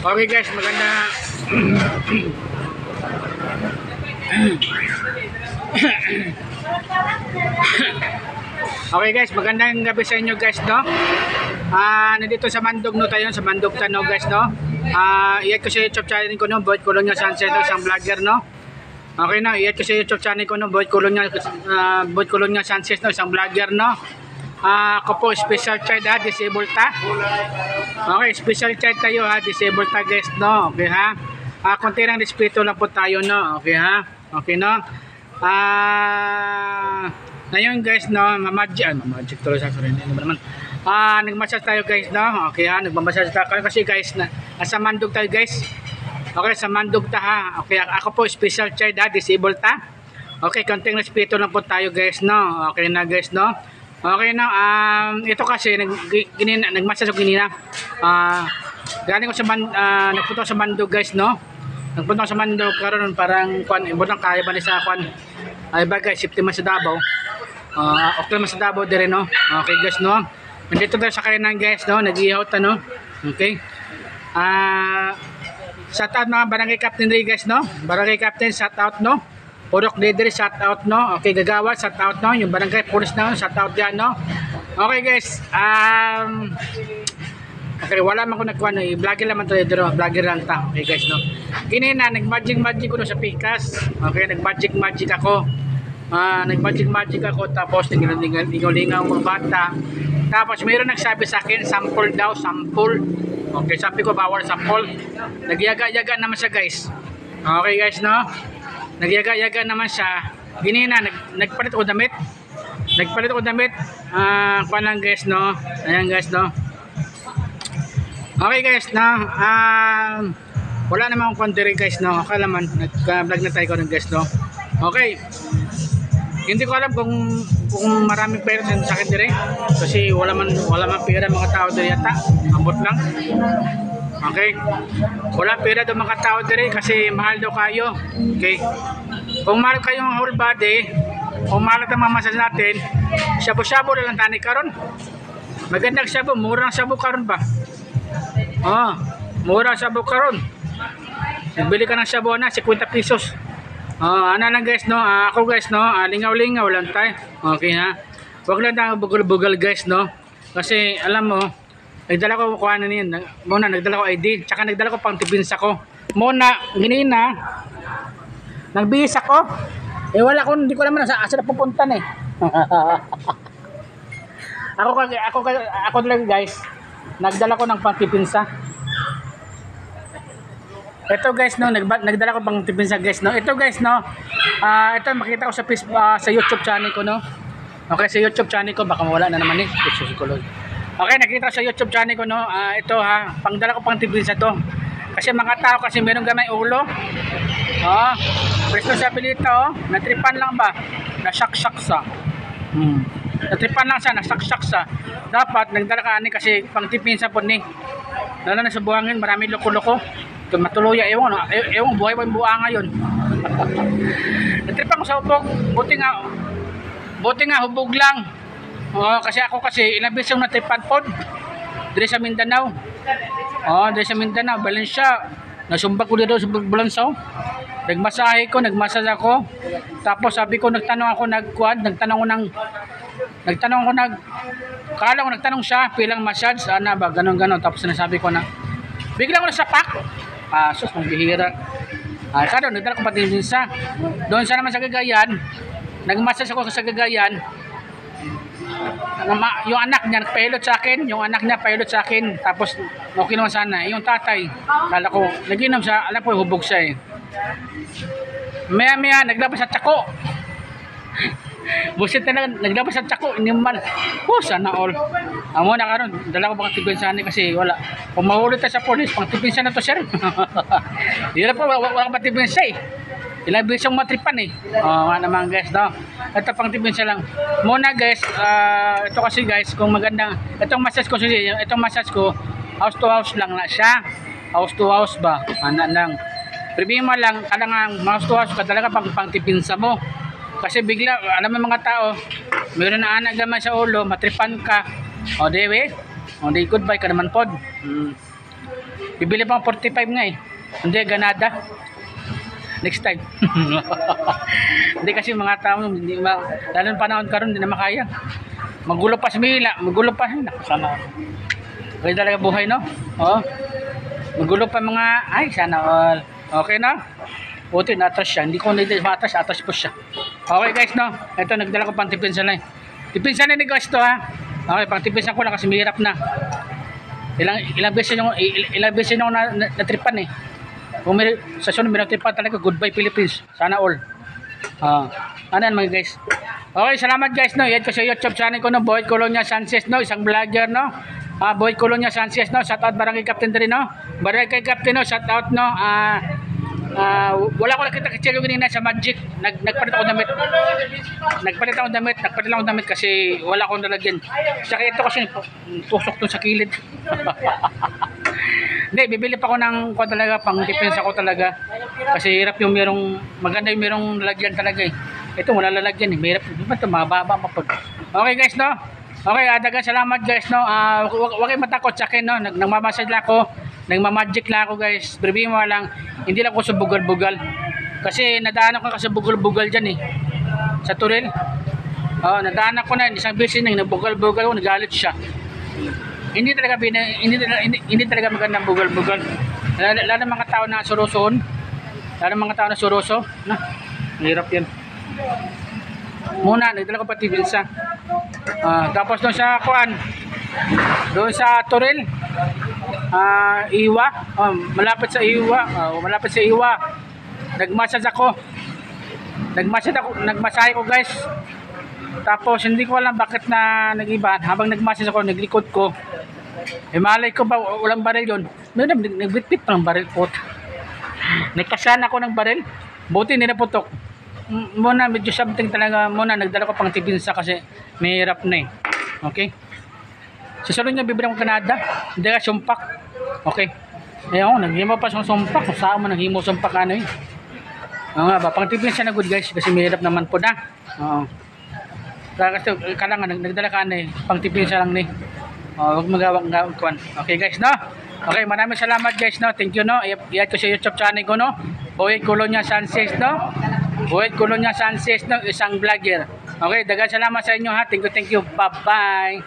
Okay guys, maganda. Okay guys, magandang gabi sa inyo guys, no? Nandito sa Mandog no tayo, sa Mandog Tano guys, no? I-add ko sa YouTube channel ko no, Boyd Colonia Sunset, no? Isang vlogger, no? Okay na, i-add ko sa YouTube channel ko no, Boyd Colonia Sunset, no? Isang vlogger, no? Ako po, special child ha, disabled ta. Okay, special child tayo ha, disabled ta guys, no? Okay ha? Konti lang respeto lang po tayo, no? Okay ha? Okay, no? Ngayon guys, no, magic tuloy sa sarili naman. Nagmassage tayo guys, no. Okay ha, nagmamassage tayo kasi guys na sa Mandog tayo guys. Okay, sa Mandog ta ha. Okay, ako po special child ha, disabled ta. Okay, konting respeto lang po tayo guys, no. Okay na guys, no. Okay na, ito kasi nagmassage ako kanina. Galing ko sa nagpunta sa Mandog guys, no. Nagpunta sa Mandog karon parang ibutang kaya ba ni sa ay bagay safety man sa Davao. Okay man sa Davao dire, no. Okay guys, no. Nandito tayo sa kainan guys, no. Nag-ihaw ta, no. Okay. Shout out mga barangay captain dire guys, no. Barangay captain shout out, no. Purok leader shout out, no. Okay, Gagawa shout out, no. Yung barangay police na shout out diyan, no. Okay guys, okay, wala man ko nagkuha, no. Vlogger lang man tayo dito, vlogger lang ta. Okay guys, no. Kinina nag-magic ko no sa Pikas. Okay, nag-magic ako. Nag-magic ako tapos lingaw-lingaw mga bata. Tapos mayroon nagsabi sa akin, sample daw, sample. Okay, sabi ko bawal sample. Nagyaga-yaga naman siya guys. Okay guys, no. Nagyaga-yaga naman siya. Ginina nagpalit ko damit. Kuha lang guys, no. Ayan guys, no. Okay guys, no. Wala namang konti guys, no. Okay naman, nag-vlog na tayo ng guys, no. Okay. Hindi ko alam kung maraming pera sa akin dire. Kasi wala man pera mga tao dire yata. Ambot lang. Okay. Wala pera daw mga tao dire kasi mahal daw kayo. Okay. Kung mahal kayo ng whole body, kung mahal ang mamasas natin, shabu-shabu na lang tani karon. Magandang shabu, murang shabu karon ba? Mura shabu karon. Nagbili ka ng shabu na 50 pesos. Ano lang guys, no. Ako guys, no, lingaw-lingaw lang tayo. Okay ha. Wag lang tayo bugal-bugal guys, no. Kasi alam mo, nagdala ko kuha na niyan. Muna nagdala ko ID, tsaka nagdala ko pang tibinsa ko. Muna ginina. Nagbihis ako. Wala ko, hindi ko naman asa pupuntan eh. Ako talaga guys. Nagdala ko ng pang tibinsa. Ito guys, no, nagdala ko pang tibinsa guys, no. Ito guys, no. Ito makita ko sa sa YouTube channel ko, no. Okay, sa YouTube channel ko baka mawala na naman eh. Okay, nakita ko sa YouTube channel ko, no. Ito ha, pangdala ko pang tibinsa to. Kasi mga tao kasi meron gamay ulo. Responsibility, natripan lang ba? Nasaksak sa. Natripan lang siya, nasaksak sa. Dapat nagdala ka ani kasi pang tibinsa po ni. Lalo na sa buhangin, marami loko-loko. Matuluya, ewan buhay pa yung buha ngayon. Natripan ko sa hubog, buti nga hubog lang. Kasi ako ilang beses yung natripan pod dire sa Mindanao. Dire sa Mindanao, Valencia. Nasumbag ko dito sa Balansaw. Nagmassage ako. Tapos sabi ko, nagtanong ko nagtanong siya pilang massage, ba ganon. Tapos sinasabi ko na bigla ko na sapak. Sus, mong bihira. Kado, nagdala ko pati minsa. Doon sa naman sa Cagayan, nagmassage ako sa Cagayan. Yung anak niya, nagpahilot sa akin. Tapos, okay naman sana. Yung tatay, kala ko, naginom siya, alam ko, hubog siya eh. Maya, naglabas sa tsako. Busit na naglabas sa tsako, iniman. Sana all. Amo na karon, dala ko pang tibinsan kasi wala. Kung mahuli ta sa police, pang tibinsan na to sir. Dira pa wala pa tibinsan eh. Ilang bisong matripan eh. Nga naman guys, no. Ito pang tibinsan lang. Muna guys, ito kasi guys, kung magandang itong massage ko, house to house lang na siya. House to house ba? Lang. Problema lang, kalangang house to house ka talaga pang tibinsa mo. Kasi bigla, alam mo mga tao, mayroon na anak naman sa ulo, matripan ka. Di goodbye ka naman pod. Bibili pa ng 45 nga eh. Hindi, ganada. Next time. Hindi kasi mga tao, hindi lalo ng panahon karon hindi na makaya. Magulo pa si Mila, magulo pa. Sana. Kaya talaga buhay, no? Oh. Magulo pa mga, ay, sana all. Okay na? Buti, na-atras siya. Hindi ko na-atras, atras po siya. Okay guys, no? Ito, nagdala ko pang tipinsan na eh. Tipinsan na ni guys to ha. Okay, pang tipinsan ko na kasi mahirap na. Ilang beses yung natripan eh. Kung may, sa sunod, may natripan talaga, goodbye Philippines. Sana all. Ano yan mga guys? Okay, salamat guys, no? Yan ko sa YouTube channel ko, no? Boyd Colonia Sanchez, no? Isang vlogger, no? Boyd Colonia Sanchez, no? Shout out Barangay Captain din, no? Barangay Captain, no? Shout out, no? Wala ko nakita kasi yung ganina sa Magic. Nagpalit ako damit. Nagpalit ako damit kasi wala akong nalagyan. Saka ito kasi tusok to sa kilid. Hindi, bibili pa ako ng kung talaga, pang depensa ko talaga. Kasi hirap yung merong, maganda yung merong lalagyan talaga eh. Ito wala lalagyan eh. Mahirap, di ba ito, mababa mapag. Okay guys, no? Okay, dagan salamat guys, no? Huwag kayong matakot sa akin, no? Nagmamassage lang ako. Nagmamagic lang ako guys. Sabihin mo lang, hindi lang ako sa bugal-bugal. Kasi nadaanan ko sa bugal-bugal dyan eh. Sa Turil. Nadaanan ko na, isang beses nang nagbugal-bugal ako, nagalit siya. Hindi talaga magandang bugal-bugal. Lalo mga tao na surusoon. Lalo mga tao na suruso. Hirap yan. Muna, nagdala ko pati bilsa. Tapos doon sa kuan. Doon sa Turil. Iwa. Malapit sa Iwa. Nagmassage ako. Nagmasahe ko guys. Tapos hindi ko alam bakit na nag-iba. Habang nagmassage ako, naglikod ko. Malay ko ba walang baril yun. Nagbitbit pa ng baril po. Nagkasan ako ng baril. Buti ninaputok. Muna medyo something talaga. Muna nagdala ko pang tibinsa kasi mahirap na eh. Okay. Susunod niya bibili ko Canada. Hindi ka sumpak. Okay. Ayun, naghimo pa sumpak. Kung saan mo naghimo sumpak ano eh. Nga ba, pang tibinsa na good guys kasi mahirap naman po na. Kasi kailangan nagdala ka na eh. Pang tibinsa lang ni. Huwag magawang kuwan. Okay guys, no? Okay, maraming salamat guys, no? Thank you, no? I-add ko sa YouTube channel ko, no? Boyd Colonia Sanchez, no? Boyd Colonia Sanchez, no? Isang vlogger. Okay, dagan salamat sa inyo ha. Thank you. Bye-bye.